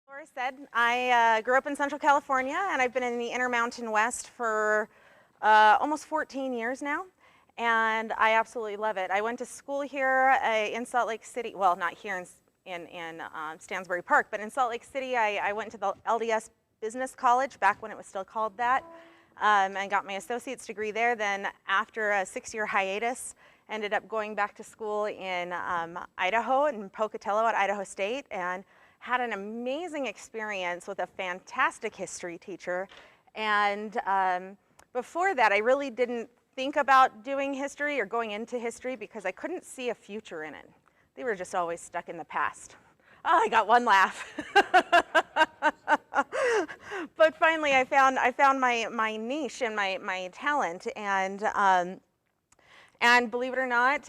Laura said, I grew up in Central California, and I've been in the Intermountain West for almost 14 years now, and I absolutely love it. I went to school here in Salt Lake City. Well, not here in Stansbury Park, but in Salt Lake City, I went to the LDS Business College back when it was still called that, and got my associate's degree there. Then after a 6-year hiatus, ended up going back to school in Idaho, in Pocatello at Idaho State, and had an amazing experience with a fantastic history teacher. And before that, I really didn't think about doing history or going into history because I couldn't see a future in it. They were just always stuck in the past. Oh, I got one laugh. But finally, I found my niche and my talent, and believe it or not,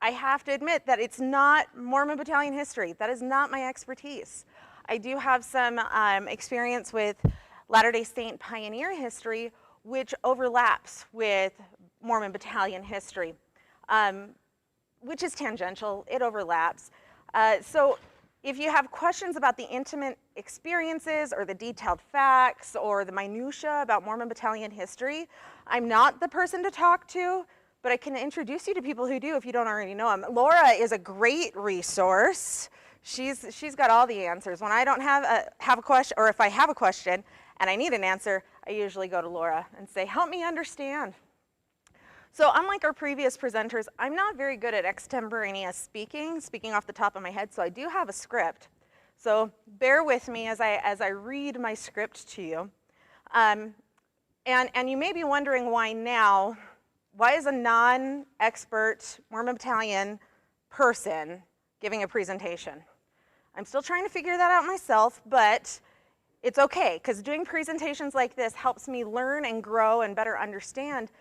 I have to admit that it's not Mormon Battalion history. That is not my expertise. I do have some experience with Latter-day Saint pioneer history, which overlaps with Mormon Battalion history, which is tangential. It overlaps. So if you have questions about the intimate experiences or the detailed facts or the minutia about Mormon Battalion history, I'm not the person to talk to, but I can introduce you to people who do if you don't already know them. Laura is a great resource. She's got all the answers. When I don't have a question, or if I have a question and I need an answer, I usually go to Laura and say, help me understand. So unlike our previous presenters, I'm not very good at extemporaneous speaking off the top of my head, so I do have a script. So bear with me as I read my script to you. And you may be wondering why now. Why is a non-expert Mormon Battalion person giving a presentation? I'm still trying to figure that out myself, but it's okay, because doing presentations like this helps me learn and grow and better understand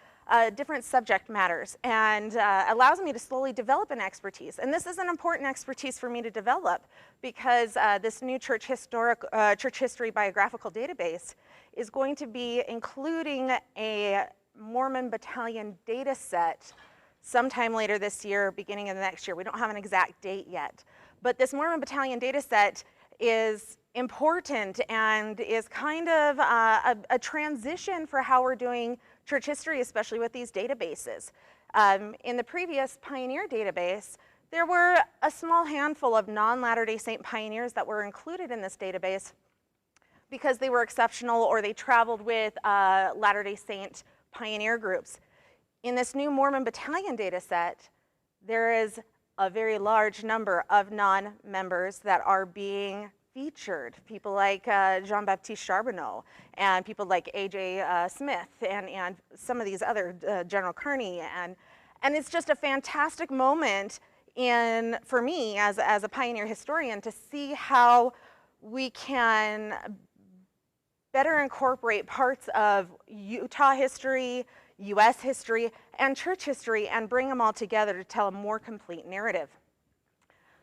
different subject matters, and allows me to slowly develop an expertise. And this is an important expertise for me to develop, because this new church history biographical database is going to be including a Mormon Battalion data set sometime later this year, beginning of the next year. We don't have an exact date yet. But this Mormon Battalion data set is important and is kind of a transition for how we're doing church history, especially with these databases. In the previous Pioneer database, there were a small handful of non-Latter-day Saint pioneers that were included in this database because they were exceptional or they traveled with Latter-day Saint pioneer groups. In this new Mormon Battalion data set, there is a very large number of non-members that are being featured. People like Jean-Baptiste Charbonneau, and people like A.J. Smith, and some of these other, General Kearney, and it's just a fantastic moment for me as a pioneer historian to see how we can better incorporate parts of Utah history, U.S. history, and church history and bring them all together to tell a more complete narrative.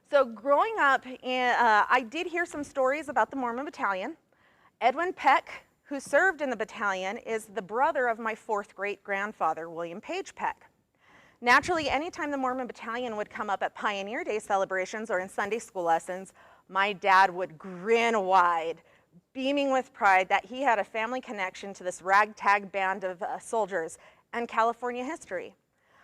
So growing up, I did hear some stories about the Mormon Battalion. Edwin Peck, who served in the battalion, is the brother of my 4th great-grandfather, William Page Peck. Naturally, anytime the Mormon Battalion would come up at Pioneer Day celebrations or in Sunday school lessons, my dad would grin wide, beaming with pride that he had a family connection to this ragtag band of soldiers and California history.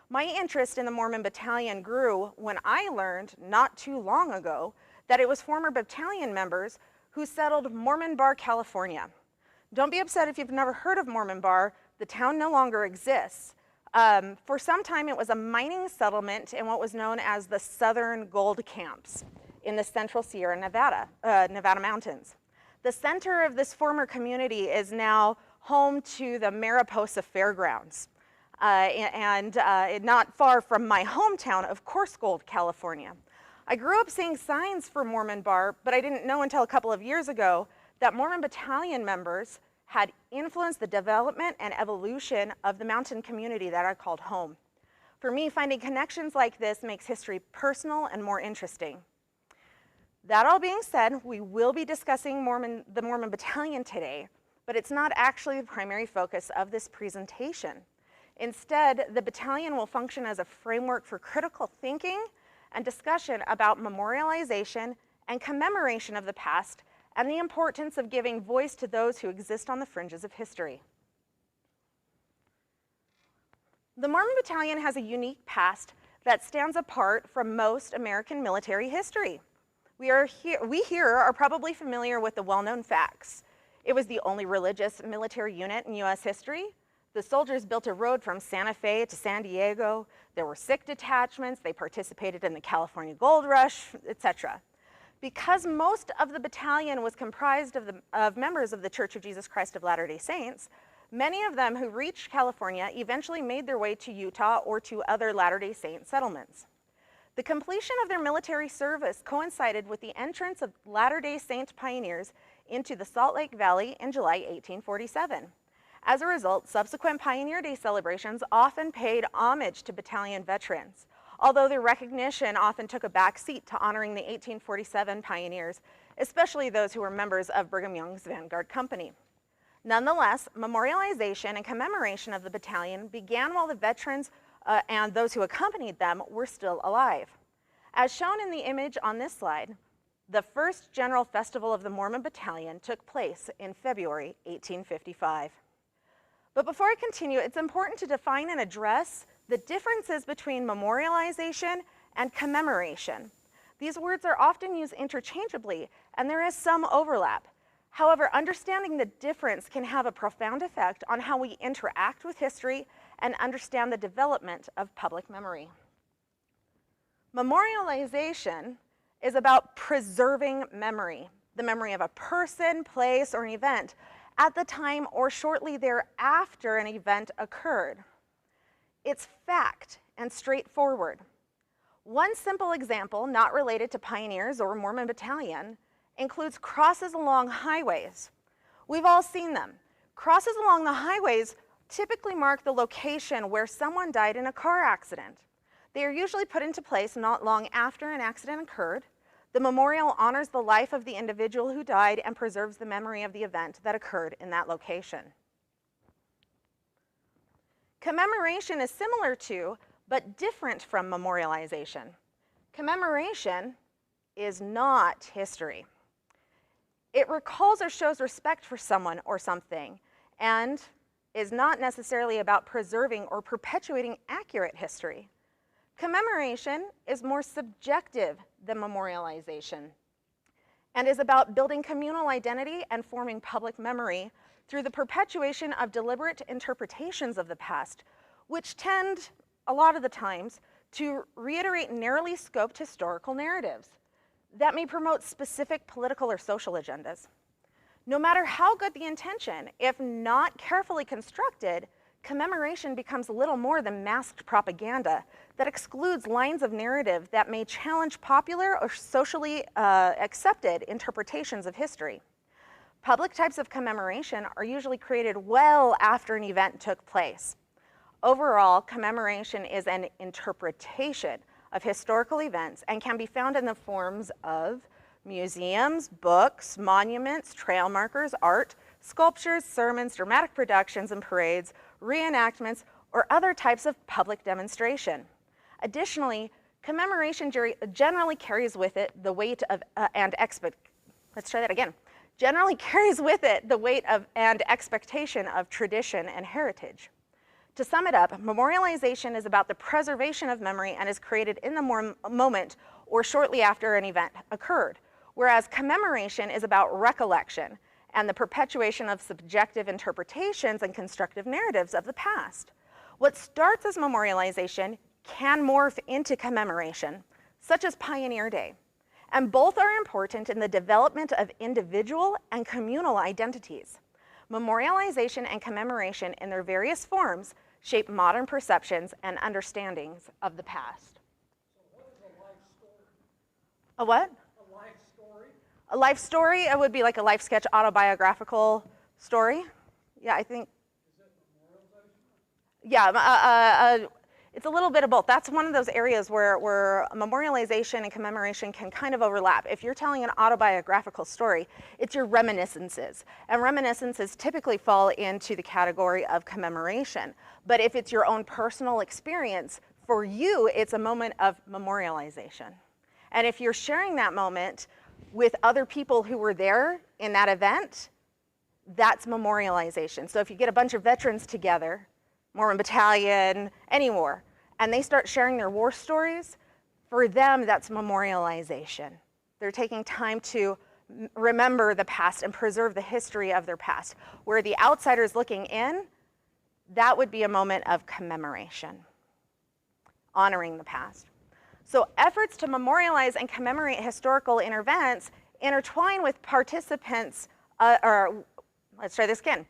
My interest in the Mormon Battalion grew when I learned, not too long ago, that it was former battalion members who settled Mormon Bar, California. Don't be upset if you've never heard of Mormon Bar. The town no longer exists. For some time, it was a mining settlement in what was known as the Southern Gold Camps in the central Sierra Nevada mountains. The center of this former community is now home to the Mariposa Fairgrounds, and not far from my hometown of Coarsegold, California. I grew up seeing signs for Mormon Bar, but I didn't know until a couple of years ago that Mormon Battalion members had influenced the development and evolution of the mountain community that I called home. For me, finding connections like this makes history personal and more interesting. That all being said, we will be discussing the Mormon Battalion today, but it's not actually the primary focus of this presentation. Instead, the battalion will function as a framework for critical thinking and discussion about memorialization and commemoration of the past, and the importance of giving voice to those who exist on the fringes of history. The Mormon Battalion has a unique past that stands apart from most American military history. We here are probably familiar with the well-known facts. It was the only religious military unit in U.S. history. The soldiers built a road from Santa Fe to San Diego. There were Sikh detachments. They participated in the California Gold Rush, etc. Because most of the battalion was comprised of members of the Church of Jesus Christ of Latter-day Saints, many of them who reached California eventually made their way to Utah or to other Latter-day Saint settlements. The completion of their military service coincided with the entrance of Latter-day Saint pioneers into the Salt Lake Valley in July 1847. As a result, subsequent Pioneer Day celebrations often paid homage to battalion veterans, although their recognition often took a back seat to honoring the 1847 pioneers, especially those who were members of Brigham Young's Vanguard Company. Nonetheless, memorialization and commemoration of the battalion began while the veterans and those who accompanied them were still alive. As shown in the image on this slide, the first General Festival of the Mormon Battalion took place in February 1855. But before I continue, it's important to define and address the differences between memorialization and commemoration. These words are often used interchangeably, and there is some overlap. However, understanding the difference can have a profound effect on how we interact with history and understand the development of public memory. Memorialization is about preserving memory, the memory of a person, place, or an event at the time or shortly thereafter an event occurred. It's fact and straightforward. One simple example, not related to pioneers or Mormon Battalion, includes crosses along highways. We've all seen them. Crosses along the highways typically mark the location where someone died in a car accident. They are usually put into place not long after an accident occurred. The memorial honors the life of the individual who died and preserves the memory of the event that occurred in that location. Commemoration is similar to, but different from memorialization. Commemoration is not history. It recalls or shows respect for someone or something, and is not necessarily about preserving or perpetuating accurate history. Commemoration is more subjective than memorialization, and is about building communal identity and forming public memory through the perpetuation of deliberate interpretations of the past, which tend, a lot of the times, to reiterate narrowly scoped historical narratives that may promote specific political or social agendas. No matter how good the intention, if not carefully constructed, commemoration becomes little more than masked propaganda that excludes lines of narrative that may challenge popular or socially accepted interpretations of history. Public types of commemoration are usually created well after an event took place. Overall, commemoration is an interpretation of historical events and can be found in the forms of museums, books, monuments, trail markers, art, sculptures, sermons, dramatic productions and parades, reenactments, or other types of public demonstration. Additionally, commemoration generally carries with it the weight of generally carries with it the weight of and expectation of tradition and heritage. To sum it up, memorialization is about the preservation of memory and is created in the moment or shortly after an event occurred, whereas commemoration is about recollection and the perpetuation of subjective interpretations and constructive narratives of the past. What starts as memorialization can morph into commemoration, such as Pioneer Day, and both are important in the development of individual and communal identities. Memorialization and commemoration in their various forms shape modern perceptions and understandings of the past. So what is a life story? A what? A life story? A life story, it would be like a life sketch autobiographical story. Yeah, I think. Is it memorialization? Yeah, it's a little bit of both. That's one of those areas where memorialization and commemoration can kind of overlap. If you're telling an autobiographical story, it's your reminiscences. And reminiscences typically fall into the category of commemoration. But if it's your own personal experience, for you, it's a moment of memorialization. And if you're sharing that moment with other people who were there in that event, that's memorialization. So if you get a bunch of veterans together, Mormon Battalion, any war, and they start sharing their war stories, for them, that's memorialization. They're taking time to remember the past and preserve the history of their past. Where the outsider's looking in, that would be a moment of commemoration, honoring the past. So efforts to memorialize and commemorate historical events intertwine with participants, let's try this again.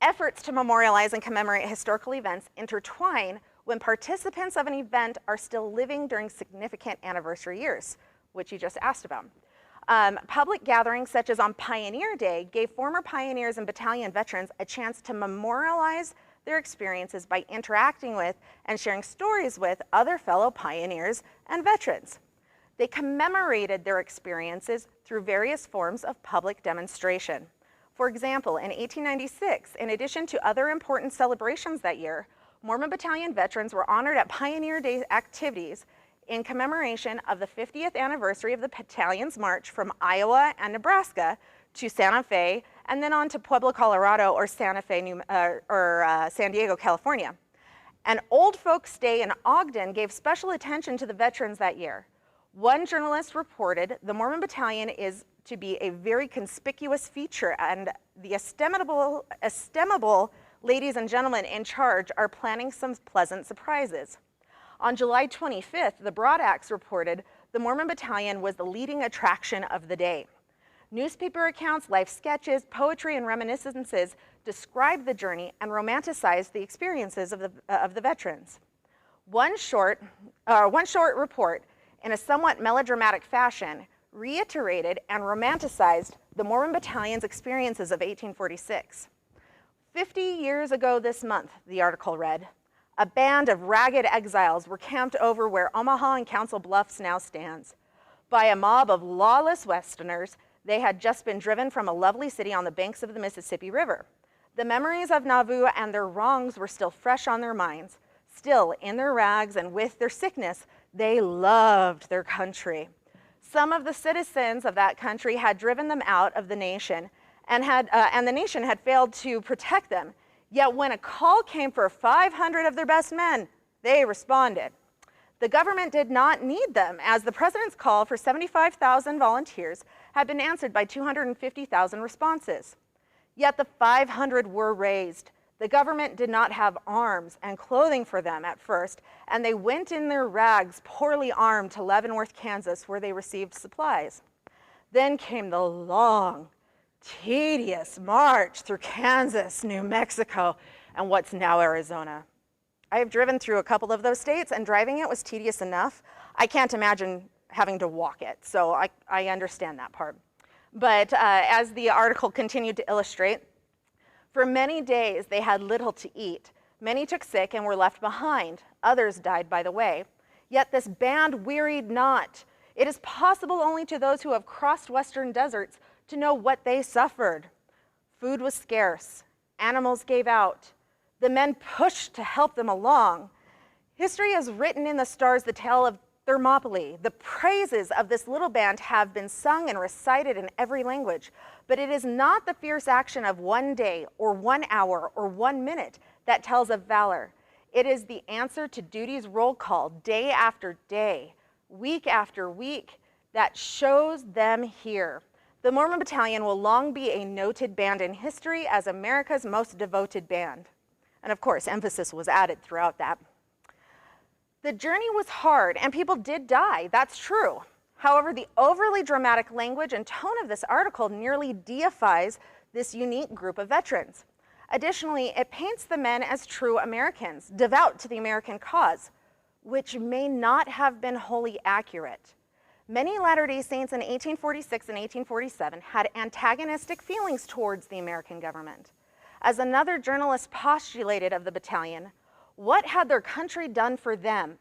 Efforts to memorialize and commemorate historical events intertwine when participants of an event are still living during significant anniversary years, which you just asked about. Public gatherings such as on Pioneer Day gave former pioneers and battalion veterans a chance to memorialize their experiences by interacting with and sharing stories with other fellow pioneers and veterans. They commemorated their experiences through various forms of public demonstration. For example, in 1896, in addition to other important celebrations that year, Mormon Battalion veterans were honored at Pioneer Day activities in commemoration of the 50th anniversary of the battalion's march from Iowa and Nebraska to Santa Fe, and then on to Pueblo, Colorado, or Santa Fe, San Diego, California. An Old Folks' Day in Ogden gave special attention to the veterans that year. One journalist reported, the Mormon Battalion is to be a very conspicuous feature, and the estimable ladies and gentlemen in charge are planning some pleasant surprises. On July 25th, the Broad Axe reported the Mormon Battalion was the leading attraction of the day. Newspaper accounts, life sketches, poetry, and reminiscences described the journey and romanticized the experiences of the veterans. One short report, in a somewhat melodramatic fashion, reiterated and romanticized the Mormon Battalion's experiences of 1846. 50 years ago this month, the article read, a band of ragged exiles were camped over where Omaha and Council Bluffs now stands. By a mob of lawless Westerners, they had just been driven from a lovely city on the banks of the Mississippi River. The memories of Nauvoo and their wrongs were still fresh on their minds. Still, in their rags and with their sickness, they loved their country. Some of the citizens of that country had driven them out of the nation, and the nation had failed to protect them. Yet when a call came for 500 of their best men, they responded. The government did not need them, as the president's call for 75,000 volunteers had been answered by 250,000 responses. Yet the 500 were raised. The government did not have arms and clothing for them at first, and they went in their rags, poorly armed, to Leavenworth, Kansas, where they received supplies. Then came the long, tedious march through Kansas, New Mexico, and what's now Arizona. I have driven through a couple of those states, and driving it was tedious enough. I can't imagine having to walk it, so I understand that part. But as the article continued to illustrate, for many days they had little to eat. Many took sick and were left behind. Others died by the way. Yet this band wearied not. It is possible only to those who have crossed western deserts to know what they suffered. Food was scarce. Animals gave out. The men pushed to help them along. History has written in the stars the tale of Thermopylae. The praises of this little band have been sung and recited in every language, but it is not the fierce action of one day or 1 hour or 1 minute that tells of valor. It is the answer to duty's roll call day after day, week after week, that shows them here. The Mormon Battalion will long be a noted band in history as America's most devoted band. And of course, emphasis was added throughout that. The journey was hard, and people did die, that's true. However, the overly dramatic language and tone of this article nearly deifies this unique group of veterans. Additionally, it paints the men as true Americans, devout to the American cause, which may not have been wholly accurate. Many Latter-day Saints in 1846 and 1847 had antagonistic feelings towards the American government. As another journalist postulated of the battalion, what had their country done for them?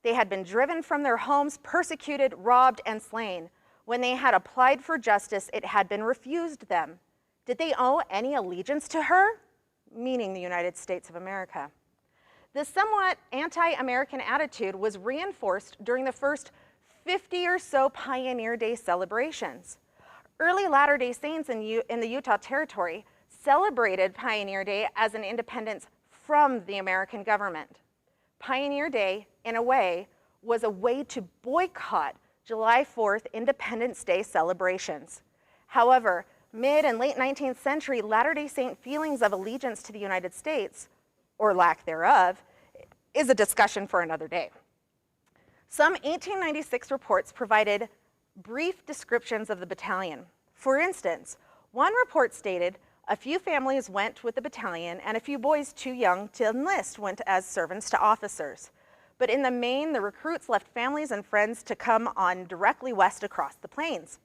They had been driven from their homes, persecuted, robbed, and slain. When they had applied for justice, it had been refused them. Did they owe any allegiance to her? Meaning the United States of America. This somewhat anti-American attitude was reinforced during the first 50 or so Pioneer Day celebrations. Early Latter-day Saints in the Utah Territory celebrated Pioneer Day as an independence from the American government. Pioneer Day, in a way, was a way to boycott July 4th Independence Day celebrations. However, mid and late 19th century Latter-day Saint feelings of allegiance to the United States, or lack thereof, is a discussion for another day. Some 1896 reports provided brief descriptions of the battalion. For instance, one report stated, "A few families went with the battalion and a few boys too young to enlist went as servants to officers. But in the main, the recruits left families and friends to come on directly west across the plains."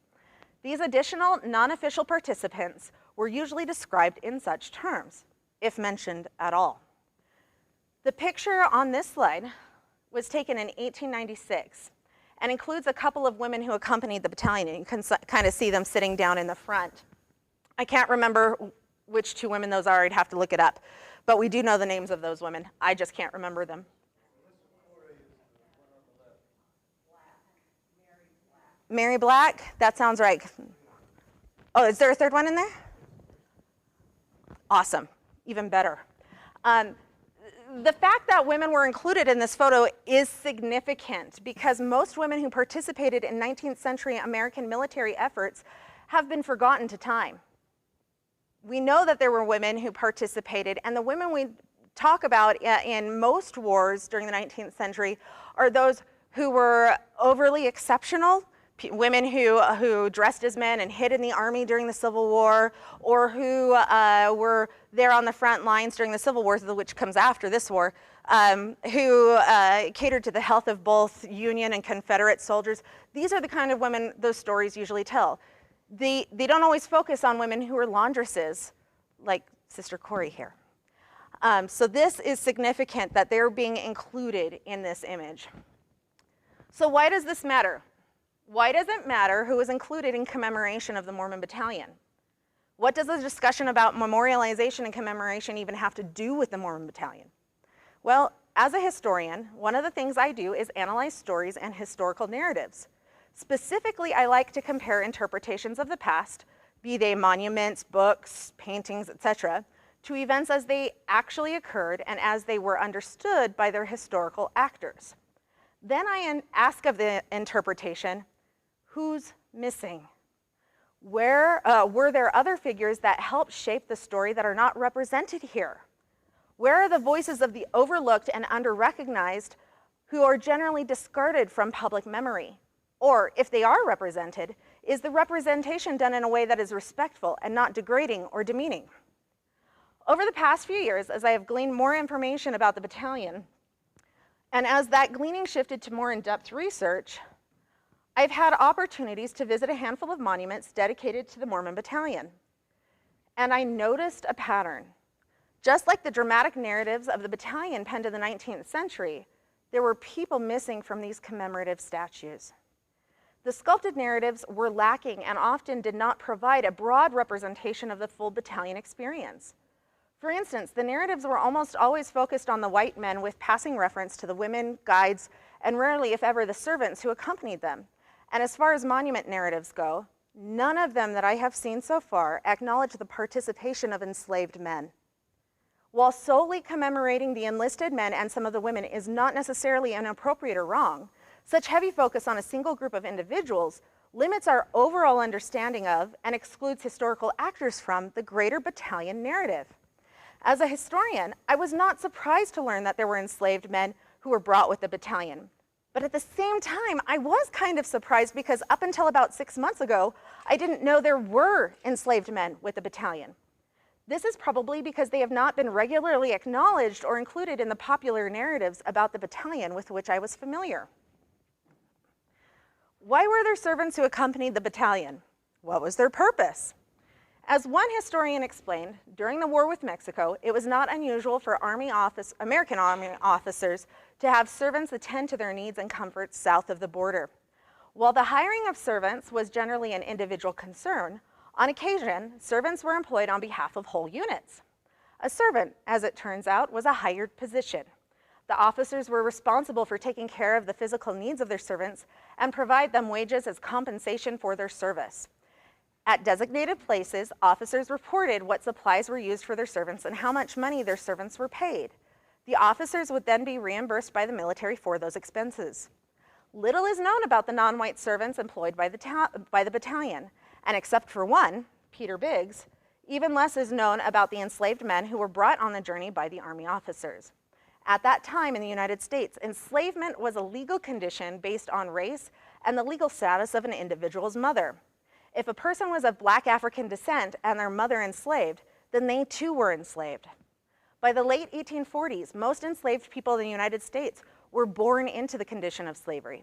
These additional non-official participants were usually described in such terms, if mentioned at all. The picture on this slide was taken in 1896 and includes a couple of women who accompanied the battalion. You can kind of see them sitting down in the front. I can't remember which two women those are. I'd have to look it up. But we do know the names of those women. I just can't remember them. Mary Black? That sounds right. Oh, is there a third one in there? Awesome. Even better. The fact that women were included in this photo is significant because most women who participated in 19th century American military efforts have been forgotten to time. We know that there were women who participated, and the women we talk about in most wars during the 19th century are those who were overly exceptional, women who dressed as men and hid in the army during the Civil War, or who were there on the front lines during the Civil War, which comes after this war, who catered to the health of both Union and Confederate soldiers. These are the kind of women those stories usually tell. They don't always focus on women who are laundresses, like Sister Corey here. So this is significant that they're being included in this image. So why does this matter? Why does it matter who is included in commemoration of the Mormon Battalion? What does the discussion about memorialization and commemoration even have to do with the Mormon Battalion? Well, as a historian, one of the things I do is analyze stories and historical narratives. Specifically, I like to compare interpretations of the past, be they monuments, books, paintings, etc., to events as they actually occurred and as they were understood by their historical actors. Then I ask of the interpretation, who's missing? Were there other figures that helped shape the story that are not represented here? Where are the voices of the overlooked and under-recognized who are generally discarded from public memory? Or, if they are represented, is the representation done in a way that is respectful and not degrading or demeaning? Over the past few years, as I have gleaned more information about the battalion, and as that gleaning shifted to more in-depth research, I've had opportunities to visit a handful of monuments dedicated to the Mormon Battalion. And I noticed a pattern. Just like the dramatic narratives of the battalion penned in the 19th century, there were people missing from these commemorative statues. The sculpted narratives were lacking and often did not provide a broad representation of the full battalion experience. For instance, the narratives were almost always focused on the white men with passing reference to the women, guides, and rarely, if ever, the servants who accompanied them. And as far as monument narratives go, none of them that I have seen so far acknowledge the participation of enslaved men. While solely commemorating the enlisted men and some of the women is not necessarily inappropriate or wrong, such heavy focus on a single group of individuals limits our overall understanding of and excludes historical actors from the greater battalion narrative. As a historian, I was not surprised to learn that there were enslaved men who were brought with the battalion. But at the same time, I was kind of surprised because up until about 6 months ago, I didn't know there were enslaved men with the battalion. This is probably because they have not been regularly acknowledged or included in the popular narratives about the battalion with which I was familiar. Why were there servants who accompanied the battalion? What was their purpose? As one historian explained, during the war with Mexico, it was not unusual for American Army officers to have servants attend to their needs and comforts south of the border. While the hiring of servants was generally an individual concern, on occasion, servants were employed on behalf of whole units. A servant, as it turns out, was a hired position. The officers were responsible for taking care of the physical needs of their servants, and provide them wages as compensation for their service. At designated places, officers reported what supplies were used for their servants and how much money their servants were paid. The officers would then be reimbursed by the military for those expenses. Little is known about the non-white servants employed by the battalion, and except for one, Peter Biggs, even less is known about the enslaved men who were brought on the journey by the Army officers. At that time in the United States, enslavement was a legal condition based on race and the legal status of an individual's mother. If a person was of Black African descent and their mother enslaved, then they too were enslaved. By the late 1840s, most enslaved people in the United States were born into the condition of slavery.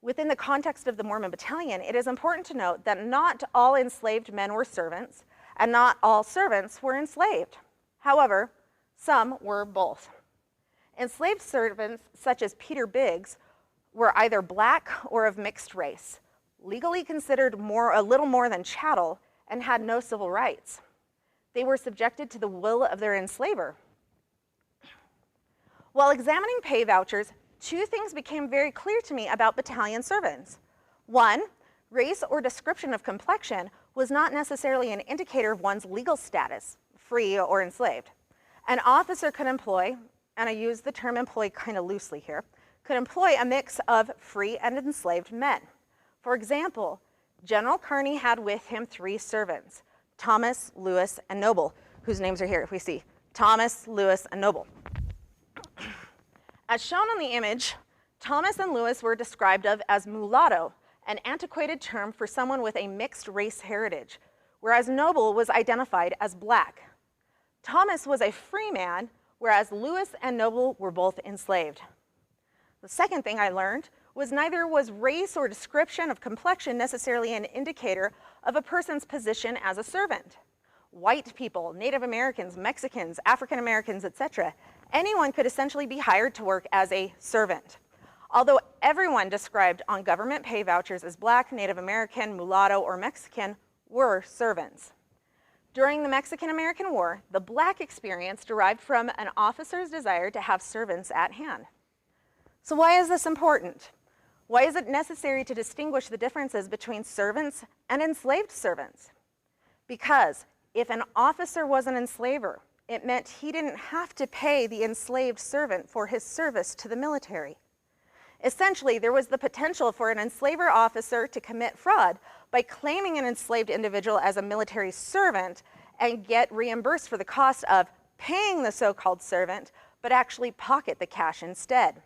Within the context of the Mormon Battalion, it is important to note that not all enslaved men were servants, and not all servants were enslaved. However, some were both. Enslaved servants, such as Peter Biggs, were either Black or of mixed race, legally considered a little more than chattel, and had no civil rights. They were subjected to the will of their enslaver. While examining pay vouchers, two things became very clear to me about battalion servants. One, race or description of complexion was not necessarily an indicator of one's legal status, free or enslaved. An officer could employ, and I use the term employ kind of loosely here, could employ a mix of free and enslaved men. For example, General Kearney had with him 3 servants, Thomas, Lewis, and Noble, whose names are here if we see. Thomas, Lewis, and Noble. As shown on the image, Thomas and Lewis were described of as mulatto, an antiquated term for someone with a mixed race heritage, whereas Noble was identified as Black. Thomas was a free man, whereas Lewis and Noble were both enslaved. The second thing I learned was neither was race or description of complexion necessarily an indicator of a person's position as a servant. White people, Native Americans, Mexicans, African Americans, etc., anyone could essentially be hired to work as a servant. Although everyone described on government pay vouchers as Black, Native American, mulatto, or Mexican were servants. During the Mexican-American War, the Black experience derived from an officer's desire to have servants at hand. So why is this important? Why is it necessary to distinguish the differences between servants and enslaved servants? Because if an officer was an enslaver, it meant he didn't have to pay the enslaved servant for his service to the military. Essentially, there was the potential for an enslaver officer to commit fraud by claiming an enslaved individual as a military servant and get reimbursed for the cost of paying the so-called servant, but actually pocket the cash instead.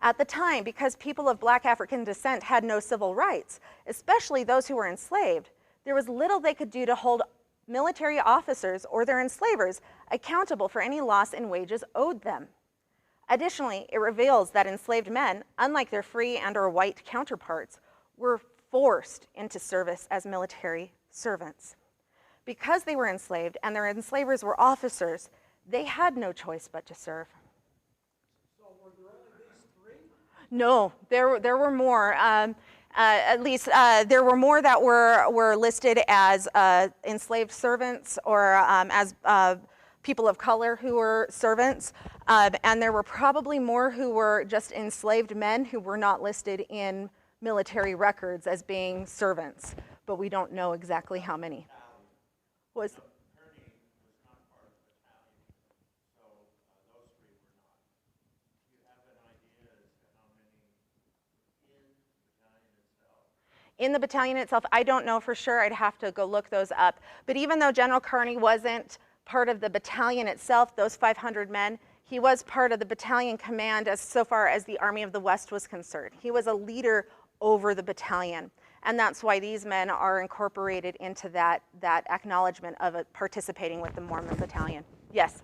At the time, because people of Black African descent had no civil rights, especially those who were enslaved, there was little they could do to hold military officers or their enslavers accountable for any loss in wages owed them. Additionally, it reveals that enslaved men, unlike their free and/or white counterparts, were forced into service as military servants. Because they were enslaved and their enslavers were officers, they had no choice but to serve. So were there only these 3? No, there were more. At least there were more that were listed as enslaved servants or as people of color who were servants, and there were probably more who were just enslaved men who were not listed in military records as being servants, but we don't know exactly how many. Was Kearney was not part of the battalion, so those 3 were not. Do you have an idea as to how many in the battalion itself? in the battalion itself, I don't know for sure. I'd have to go look those up. But even though General Kearney wasn't part of the battalion itself, those 500 men, he was part of the battalion command as so far as the Army of the West was concerned. He was a leader over the battalion. And that's why these men are incorporated into that acknowledgement of participating with the Mormon Battalion. Yes?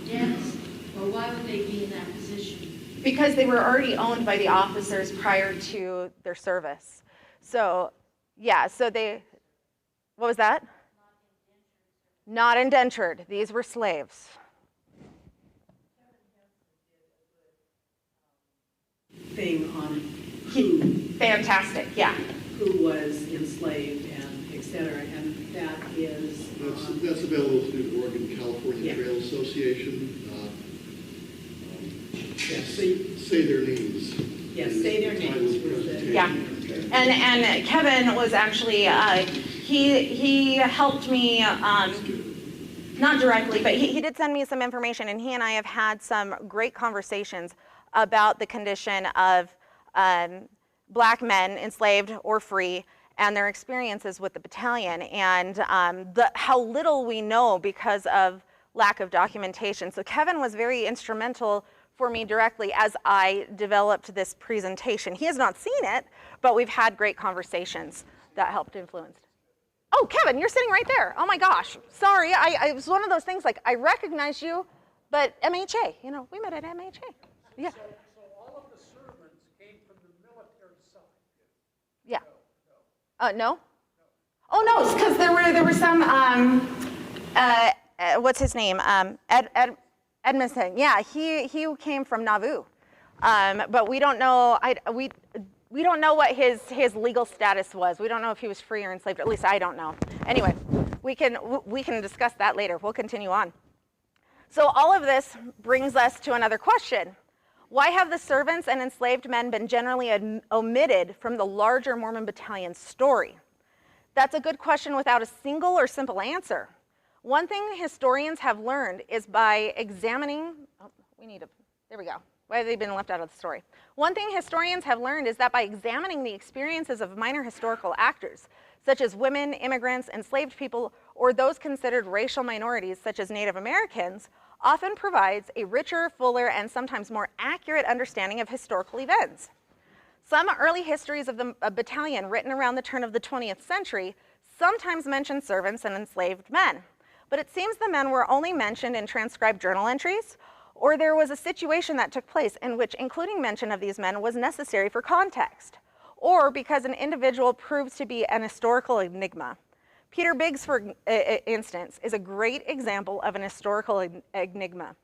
Debts, or why would they be in that position? Because they were already owned by the officers prior to their service. So, yeah, so they, what was that? Not indentured. These were slaves. Thing on who Fantastic, yeah. who was enslaved and et cetera, and that is That's available through the Oregon California Yeah. Trail Association. Yes. Say their names. Yes, say their names was the. Yeah. Okay. And Kevin was actually, he helped me, not directly, but he did send me some information, and he and I have had some great conversations about the condition of black men, enslaved or free, and their experiences with the battalion, and how little we know because of lack of documentation. So Kevin was very instrumental for me directly as I developed this presentation. He has not seen it, but we've had great conversations that helped influence. Oh, Kevin, you're sitting right there. Oh my gosh, sorry, it was one of those things like I recognize you, but MHA, you know, we met at MHA. Yeah. So all of the servants came from the military side? Yeah. No? Oh no, it's because there were some what's his name? Edmondson. Yeah, he came from Nauvoo, but we don't know. We don't know what his legal status was. We don't know if he was free or enslaved. At least I don't know. Anyway, we can discuss that later. We'll continue on. So all of this brings us to another question. Why have the servants and enslaved men been generally omitted from the larger Mormon Battalion story? That's a good question without a single or simple answer. One thing historians have learned is by examining, there we go. Why have they been left out of the story? One thing historians have learned is that by examining the experiences of minor historical actors, such as women, immigrants, enslaved people, or those considered racial minorities, such as Native Americans, often provides a richer, fuller, and sometimes more accurate understanding of historical events. Some early histories of the battalion written around the turn of the 20th century sometimes mention servants and enslaved men, but it seems the men were only mentioned in transcribed journal entries, or there was a situation that took place in which including mention of these men was necessary for context, or because an individual proved to be an historical enigma. Peter Biggs, for instance, is a great example of an historical enigma.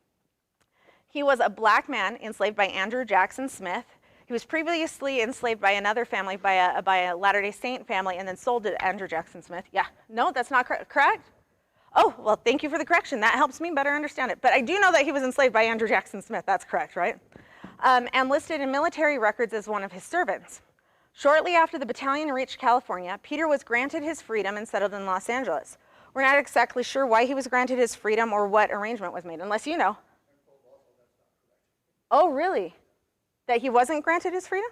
He was a black man enslaved by Andrew Jackson Smith. He was previously enslaved by another family, by a Latter-day Saint family, and then sold to Andrew Jackson Smith. Yeah, no, that's not correct? Oh, well, thank you for the correction. That helps me better understand it. But I do know that he was enslaved by Andrew Jackson Smith. That's correct, right? And listed in military records as one of his servants. Shortly after the battalion reached California, Peter was granted his freedom and settled in Los Angeles. We're not exactly sure why he was granted his freedom or what arrangement was made, unless you know. Oh, really? That he wasn't granted his freedom?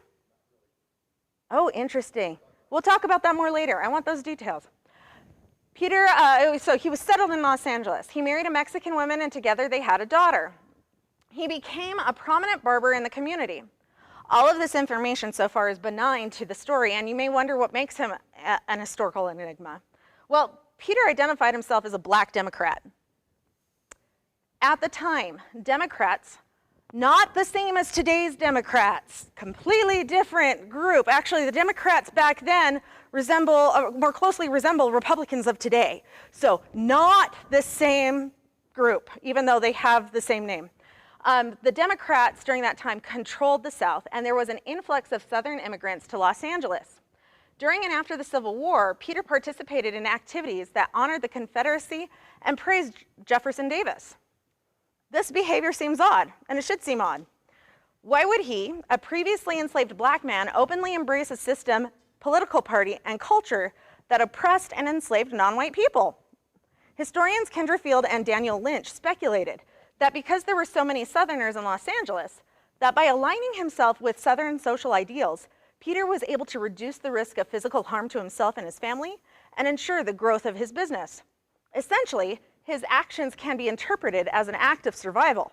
Oh, interesting. We'll talk about that more later. I want those details. Peter, so he was settled in Los Angeles. He married a Mexican woman, and together they had a daughter. He became a prominent barber in the community. All of this information so far is benign to the story, and you may wonder what makes him an historical enigma. Well, Peter identified himself as a black Democrat. At the time, Democrats, not the same as today's Democrats, completely different group. Actually, the Democrats back then more closely resemble Republicans of today. So not the same group, even though they have the same name. The Democrats during that time controlled the South, and there was an influx of Southern immigrants to Los Angeles. During and after the Civil War, Peter participated in activities that honored the Confederacy and praised Jefferson Davis. This behavior seems odd, and it should seem odd. Why would he, a previously enslaved black man, openly embrace a system, political party, and culture that oppressed and enslaved non-white people? Historians Kendra Field and Daniel Lynch speculated that because there were so many Southerners in Los Angeles, that by aligning himself with Southern social ideals, Peter was able to reduce the risk of physical harm to himself and his family and ensure the growth of his business. Essentially, his actions can be interpreted as an act of survival.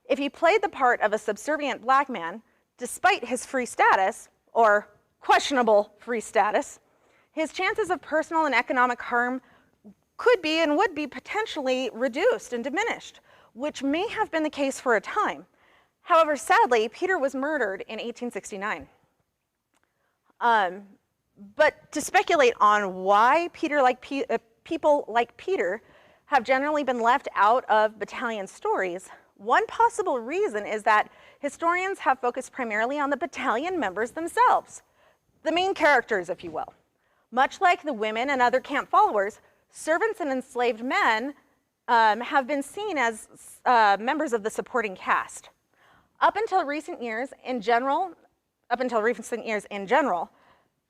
If he played the part of a subservient black man, despite his free status, or questionable free status, his chances of personal and economic harm could be and would be potentially reduced and diminished, which may have been the case for a time. However, sadly, Peter was murdered in 1869. But to speculate on why people like Peter have generally been left out of battalion stories, one possible reason is that historians have focused primarily on the battalion members themselves, the main characters, if you will. Much like the women and other camp followers, servants and enslaved men have been seen as members of the supporting cast. Up until recent years in general,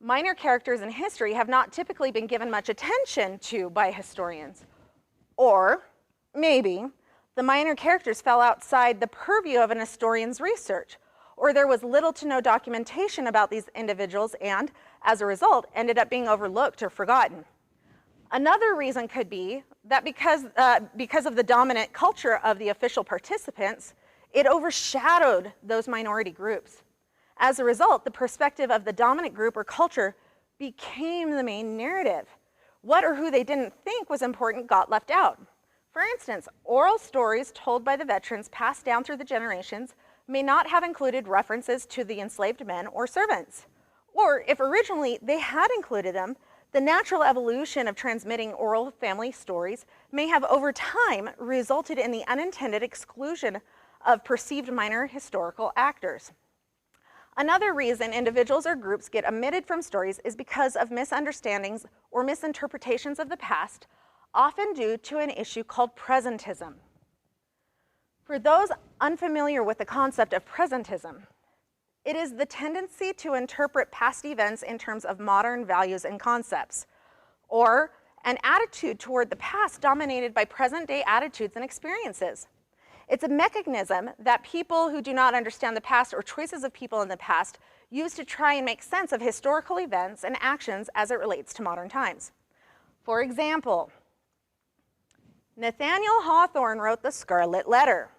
minor characters in history have not typically been given much attention to by historians. Or maybe the minor characters fell outside the purview of an historian's research, or there was little to no documentation about these individuals and, as a result, ended up being overlooked or forgotten. Another reason could be that because of the dominant culture of the official participants, it overshadowed those minority groups. As a result, the perspective of the dominant group or culture became the main narrative. What or who they didn't think was important got left out. For instance, oral stories told by the veterans passed down through the generations may not have included references to the enslaved men or servants. Or if originally they had included them, the natural evolution of transmitting oral family stories may have over time resulted in the unintended exclusion of perceived minor historical actors. Another reason individuals or groups get omitted from stories is because of misunderstandings or misinterpretations of the past, often due to an issue called presentism. For those unfamiliar with the concept of presentism, it is the tendency to interpret past events in terms of modern values and concepts, or an attitude toward the past dominated by present-day attitudes and experiences. It's a mechanism that people who do not understand the past or choices of people in the past use to try and make sense of historical events and actions as it relates to modern times. For example, Nathaniel Hawthorne wrote the Scarlet Letter.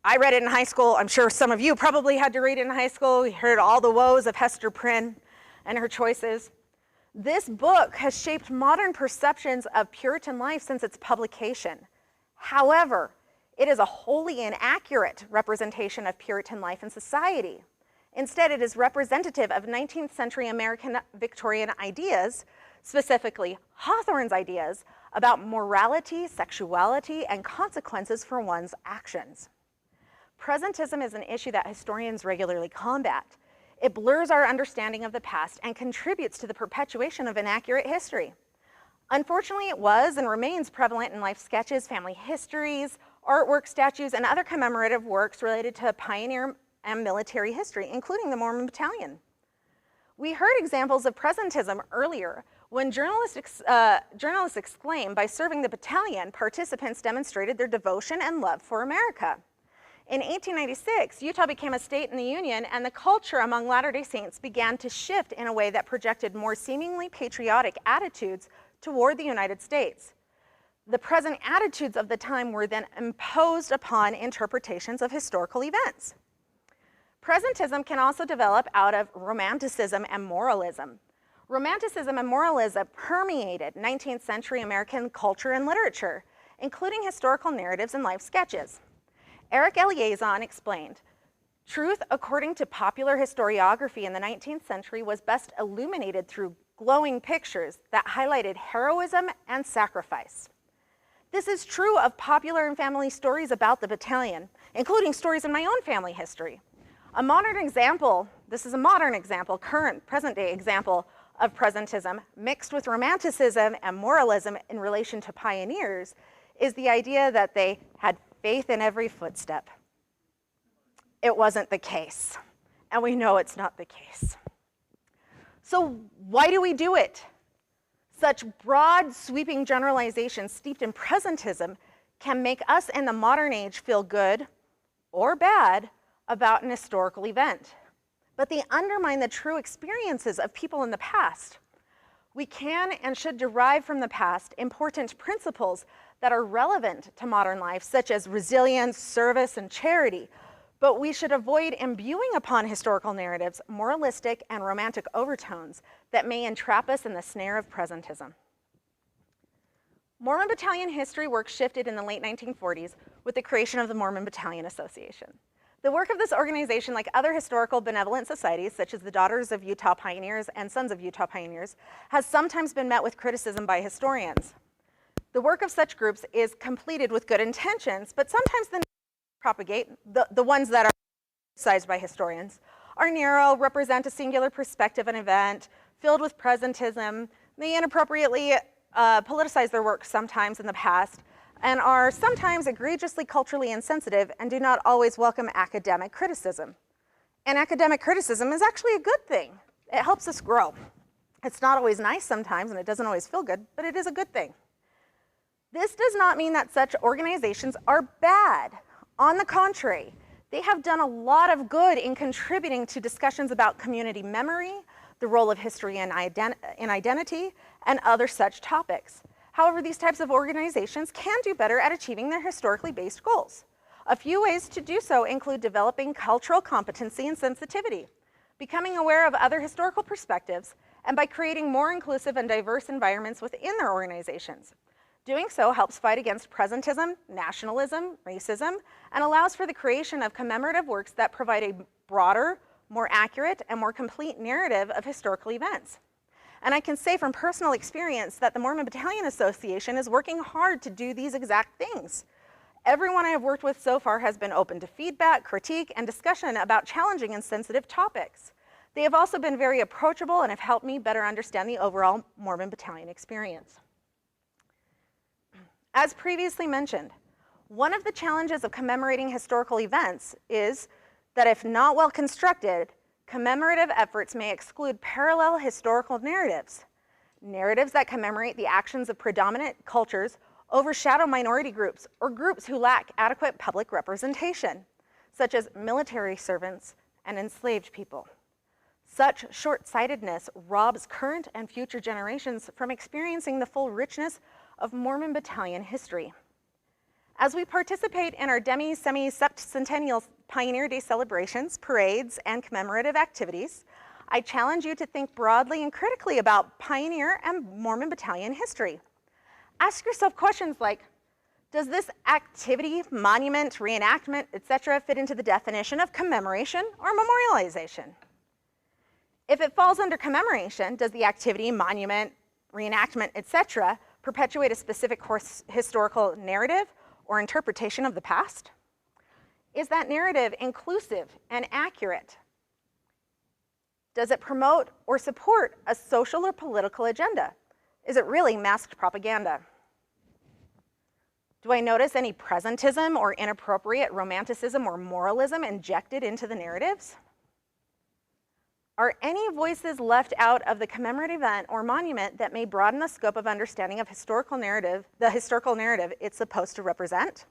I read it in high school. I'm sure some of you probably had to read it in high school. We heard all the woes of Hester Prynne and her choices. This book has shaped modern perceptions of Puritan life since its publication. However, it is a wholly inaccurate representation of Puritan life and society. Instead, it is representative of 19th century American Victorian ideas, specifically Hawthorne's ideas about morality, sexuality, and consequences for one's actions. Presentism is an issue that historians regularly combat. It blurs our understanding of the past and contributes to the perpetuation of inaccurate history. Unfortunately, it was and remains prevalent in life sketches, family histories, artwork, statues, and other commemorative works related to pioneer and military history, including the Mormon Battalion. We heard examples of presentism earlier when journalists exclaimed, by serving the battalion, participants demonstrated their devotion and love for America. In 1896, Utah became a state in the Union, and the culture among Latter-day Saints began to shift in a way that projected more seemingly patriotic attitudes toward the United States. The present attitudes of the time were then imposed upon interpretations of historical events. Presentism can also develop out of Romanticism and moralism. Romanticism and moralism permeated 19th century American culture and literature, including historical narratives and life sketches. Eric Eliazon explained, truth according to popular historiography in the 19th century was best illuminated through glowing pictures that highlighted heroism and sacrifice. This is true of popular and family stories about the battalion, including stories in my own family history. A modern example, this is a modern example, current, present-day example of presentism mixed with romanticism and moralism in relation to pioneers is the idea that they had faith in every footstep. It wasn't the case, and we know it's not the case. So why do we do it? Such broad, sweeping generalizations steeped in presentism can make us in the modern age feel good or bad about an historical event, but they undermine the true experiences of people in the past. We can and should derive from the past important principles that are relevant to modern life, such as resilience, service, and charity, but we should avoid imbuing upon historical narratives moralistic and romantic overtones that may entrap us in the snare of presentism. Mormon Battalion history work shifted in the late 1940s with the creation of the Mormon Battalion Association. The work of this organization, like other historical benevolent societies, such as the Daughters of Utah Pioneers and Sons of Utah Pioneers, has sometimes been met with criticism by historians. The work of such groups is completed with good intentions, but sometimes the propagate, the ones that are criticized by historians, are narrow, represent a singular perspective of an event, filled with presentism. They inappropriately politicize their work sometimes in the past. and are sometimes egregiously culturally insensitive and do not always welcome academic criticism. And academic criticism is actually a good thing. It helps us grow. It's not always nice sometimes, and it doesn't always feel good, but it is a good thing. This does not mean that such organizations are bad. On the contrary, they have done a lot of good in contributing to discussions about community memory, the role of history in identity, and other such topics. However, these types of organizations can do better at achieving their historically based goals. A few ways to do so include developing cultural competency and sensitivity, becoming aware of other historical perspectives, and by creating more inclusive and diverse environments within their organizations. Doing so helps fight against presentism, nationalism, racism, and allows for the creation of commemorative works that provide a broader, more accurate, and more complete narrative of historical events. And I can say from personal experience that the Mormon Battalion Association is working hard to do these exact things. Everyone I have worked with so far has been open to feedback, critique, and discussion about challenging and sensitive topics. They have also been very approachable and have helped me better understand the overall Mormon Battalion experience. As previously mentioned, one of the challenges of commemorating historical events is that if not well constructed, commemorative efforts may exclude parallel historical narratives. Narratives that commemorate the actions of predominant cultures overshadow minority groups or groups who lack adequate public representation, such as military servants and enslaved people. Such short-sightedness robs current and future generations from experiencing the full richness of Mormon Battalion history. As we participate in our semi-septennial Pioneer Day celebrations, parades, and commemorative activities, I challenge you to think broadly and critically about Pioneer and Mormon Battalion history. Ask yourself questions like, does this activity, monument, reenactment, etc. fit into the definition of commemoration or memorialization? If it falls under commemoration, does the activity, monument, reenactment, etc. perpetuate a specific historical narrative or interpretation of the past? Is that narrative inclusive and accurate? Does it promote or support a social or political agenda? Is it really masked propaganda? Do I notice any presentism or inappropriate romanticism or moralism injected into the narratives? Are any voices left out of the commemorative event or monument that may broaden the scope of understanding of the historical narrative it's supposed to represent?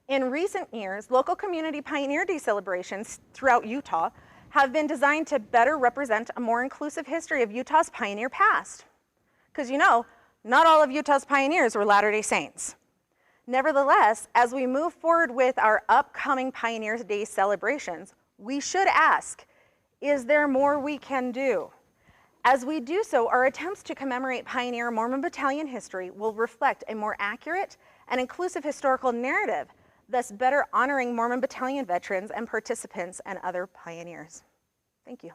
In recent years, local community Pioneer Day celebrations throughout Utah have been designed to better represent a more inclusive history of Utah's pioneer past. Because you know, not all of Utah's pioneers were Latter-day Saints. Nevertheless, as we move forward with our upcoming Pioneer Day celebrations, we should ask, is there more we can do? As we do so, our attempts to commemorate Pioneer Mormon Battalion history will reflect a more accurate and inclusive historical narrative, thus better honoring Mormon Battalion veterans and participants and other pioneers. Thank you.